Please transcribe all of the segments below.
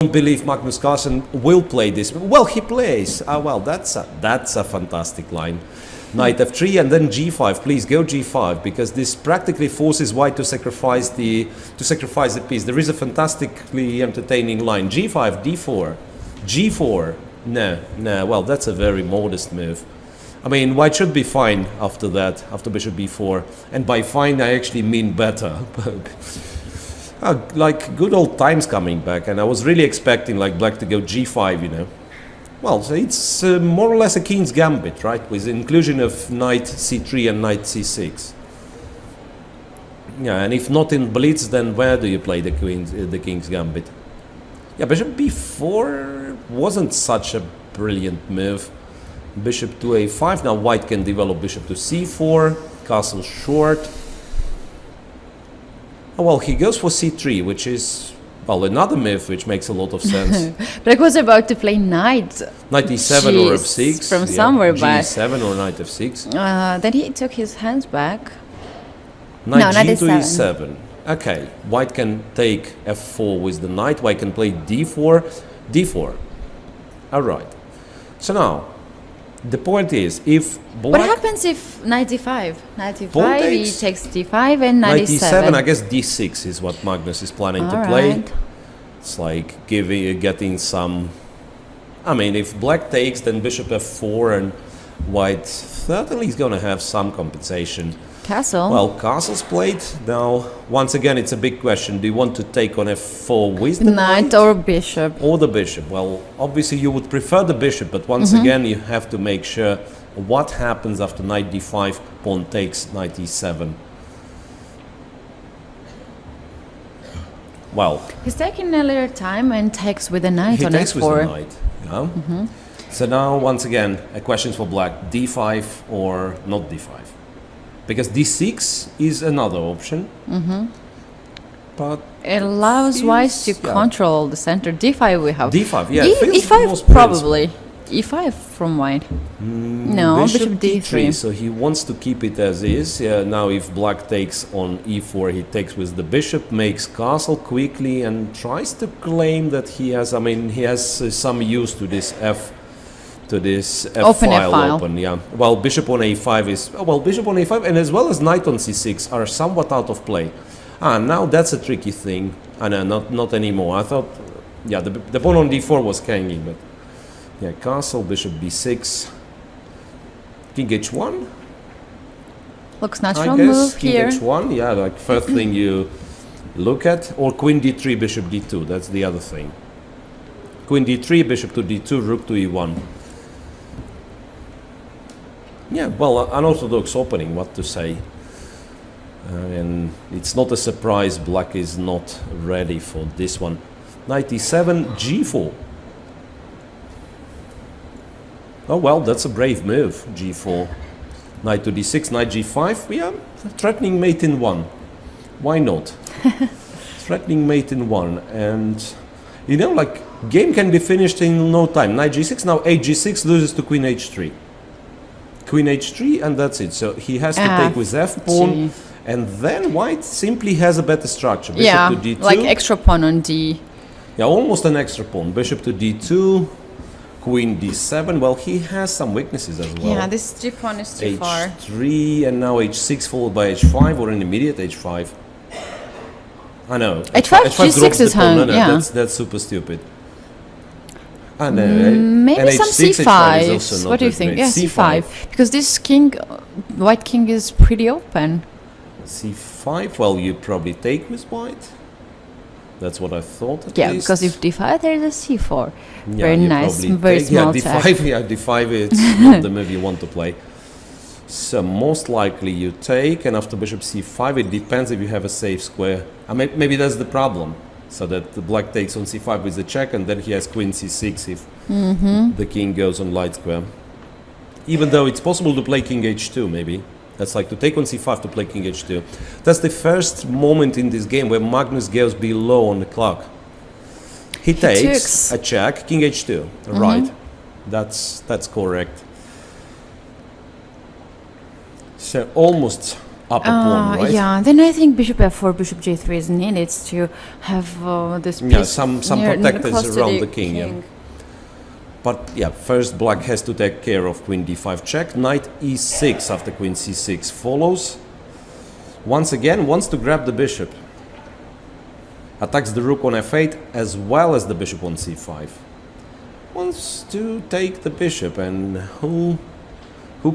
don't believe Magnus Carlsen will play this. Well, he plays. Well, that's a fantastic line. Knight f3 and then g5. Please go g5 because this practically forces white to sacrifice the piece. There is a fantastically entertaining line. g5, d4, g4. No. Well, that's a very modest move. I mean, white should be fine after that, after bishop b4. And by fine, I actually mean better. Like good old times coming back, and I was really expecting like black to go g5, you know. Well, so it's more or less a king's gambit, right, with the inclusion of knight c3 and knight c6. Yeah, and if not in blitz, then where do you play the king's gambit? Yeah, bishop b4 wasn't such a brilliant move. Bishop to a5. Now white can develop bishop to c4, castle short. Oh, well, he goes for c3, which is, well, another move which makes a lot of sense. But I was about to play knight. Knight e7 or f6. From somewhere back. g7 or knight f6. Then he took his hands back. Knight no, g to e7. e7. Okay, white can take f4 with the knight. White can play d4, d4. All right. So now, the point is, if black... What happens if knight d5? Knight Pawn d5, he takes- takes d5 and knight Knight e7. e7, I guess d6 is what Magnus is planning to play. Alright. It's like getting some... I mean, if black takes, then bishop f4, and white certainly is going to have some compensation. Castle. Well, castle's played. Now, once again, it's a big question. Do you want to take on f4 with the knight or bishop. or the bishop? Well, obviously you would prefer the bishop, but once again, you have to make sure what happens after knight d5, pawn takes, knight e7. Well, He's taking a little time and takes with a knight he on takes with the f4. knight. Yeah. So now, once again, a question for black: d5 or not d5? Because d6 is another option. But It allows white to yeah. control the center. d5 we have. d5, yeah, E- it feels e5 most probably. e5 from white. No, bishop d3. So he wants to keep it as is. Now if black takes on e4, he takes with the bishop, makes castle quickly, and tries to claim that he has, I mean, he has some use to this f Open file F-file. open, yeah. Well, bishop on a5 is, well, bishop on a5 and as well as knight on c6 are somewhat out of play. Now that's a tricky thing. No, not anymore. I thought, yeah, the pawn on d4 was hanging, but yeah, castle, bishop b6, king h1. Looks I natural guess move king here. h1, yeah, like first thing you look at, or queen d3, bishop d2. That's the other thing. Queen d3, bishop to d2, rook to e1. Yeah, well, unorthodox opening, what to say. And it's not a surprise black is not ready for this one. Knight e7, g4. Oh, well, that's a brave move, g4. Knight to d6, knight g5. Yeah, threatening mate in one. Why not? Threatening mate in one. And, you know, like, game can be finished in no time. Knight g6, now h6 loses to queen h3. Queen h3, and that's it. So he has to take with f-pawn. And then white simply has a better structure. Bishop Yeah, to d2. like extra pawn on d. Yeah, almost an extra pawn. Bishop to d2, queen d7. Well, he has some weaknesses as well. Yeah, this g pawn is too far. h3 and now h6 followed by h5 or an immediate h5. I know. H5, drops g6 the is pawn. hung, yeah. That's super stupid. And, Maybe and some h6, h5 is c5. also not What do you that think? great. Yeah, c5. Because this king, white king is pretty open. c5, well, you probably take with white. That's what I thought. At Yeah, least. because if d5, there is a c4. Yeah, Very you nice, probably very take- small yeah, check. d5, yeah, d5 it's not the move you want to play. So most likely you take, and after bishop c5, it depends if you have a safe square. I mean, maybe that's the problem. So that the black takes on c5 with the check, and then he has queen c6 if the king goes on light square. Even though it's possible to play king h2, maybe. That's like to take on c5 to play king h2. That's the first moment in this game where Magnus goes below on the clock. He takes a check, king h2. Right. That's correct. So almost upper pawn, right? Yeah, then I think bishop f4, bishop g3 is needed to have this piece Yeah, some near, protectors close to around the king, yeah. But yeah, first black has to take care of queen d5 check, knight e6 after queen c6 follows. Once again, wants to grab the bishop. Attacks the rook on f8 as well as the bishop on c5. Wants to take the bishop, and who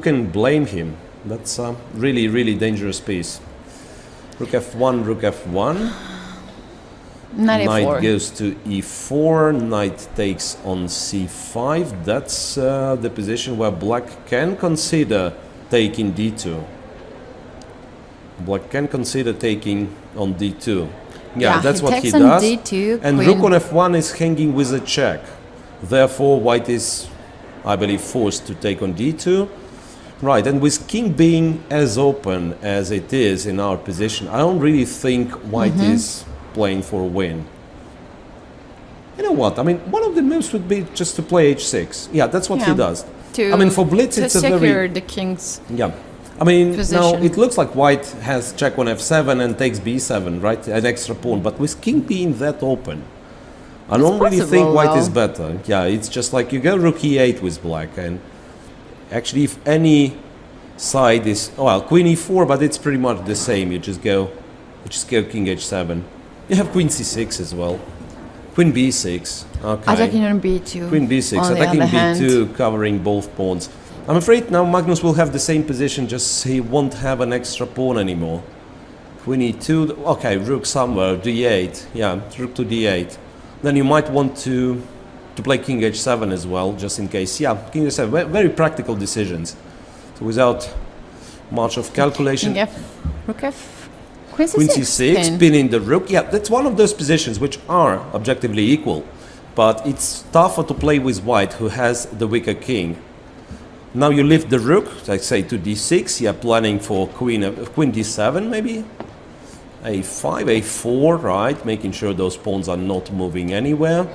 can blame him? That's a really, really dangerous piece. Rook f1, rook f1. Knight Knight e4. goes to e4, knight takes on c5. That's the position where black can consider taking d2. Black can consider taking on d2. Yeah, that's what he takes on does. d2, And queen. rook on f1 is hanging with a check. Therefore, white is, I believe, forced to take on d2. Right, and with king being as open as it is in our position, I don't really think white is playing for a win. You know what? I mean, one of the moves would be just to play h6. Yeah, that's what he Yeah. does. To, I mean, for blitz, to it's a secure very... the king's. Yeah. I mean, now Position. it looks like white has check on f7 and takes b7, right? An extra pawn. But with king being that open, I don't really think possible, white is though. better. Yeah, it's just like you go rook e8 with black. And actually, if any side is... Well, queen e4, but it's pretty much the same. You just go king h7. You have queen c6 as well. Queen b6. Okay. Attacking on b2. Queen b6, on the attacking other hand. b2, covering both pawns. I'm afraid now Magnus will have the same position, just he won't have an extra pawn anymore. Queen e2, okay, rook somewhere, d8, yeah, rook to d8. Then you might want to play king h7 as well, just in case. Yeah, king h7, very practical decisions. So without much of calculation. King f, rook f, queen c6. Queen c6, then. pinning the rook. Yeah, that's one of those positions which are objectively equal. But it's tougher to play with white, who has the weaker king. Now you lift the rook, I say to d6. Yeah, planning for queen d7 maybe. a5, a4, right? Making sure those pawns are not moving anywhere.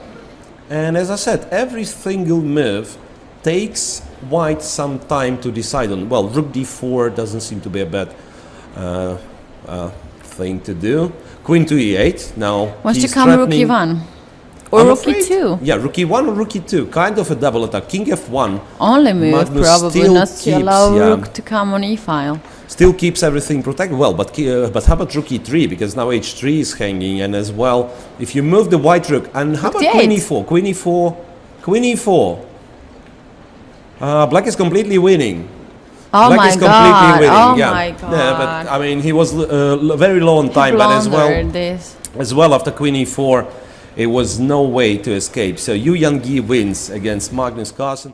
And as I said, every single move takes white some time to decide on. Well, rook d4 doesn't seem to be a bad thing to do. Queen to e8. Now Wants to he's come rook threatening- e1. Or I'm rook afraid- e2. Yeah, rook e1 or rook e2. Kind of a double attack. King f1 Only move, Magnus probably, still not to keeps, allow yeah. rook to come on e-file. still keeps everything protected. Well, but how about rook e3? Because now h3 is hanging, and as well, if you move the white rook, and how Rook about queen d8? e4? Queen e4, queen e4. Black is completely winning. Oh Black my is completely god, winning. oh yeah. my god. Yeah, but I mean, he was very low on time, but Blundered this. as well after queen e4, it was no way to escape. So Yu Yangyi wins against Magnus Carlsen.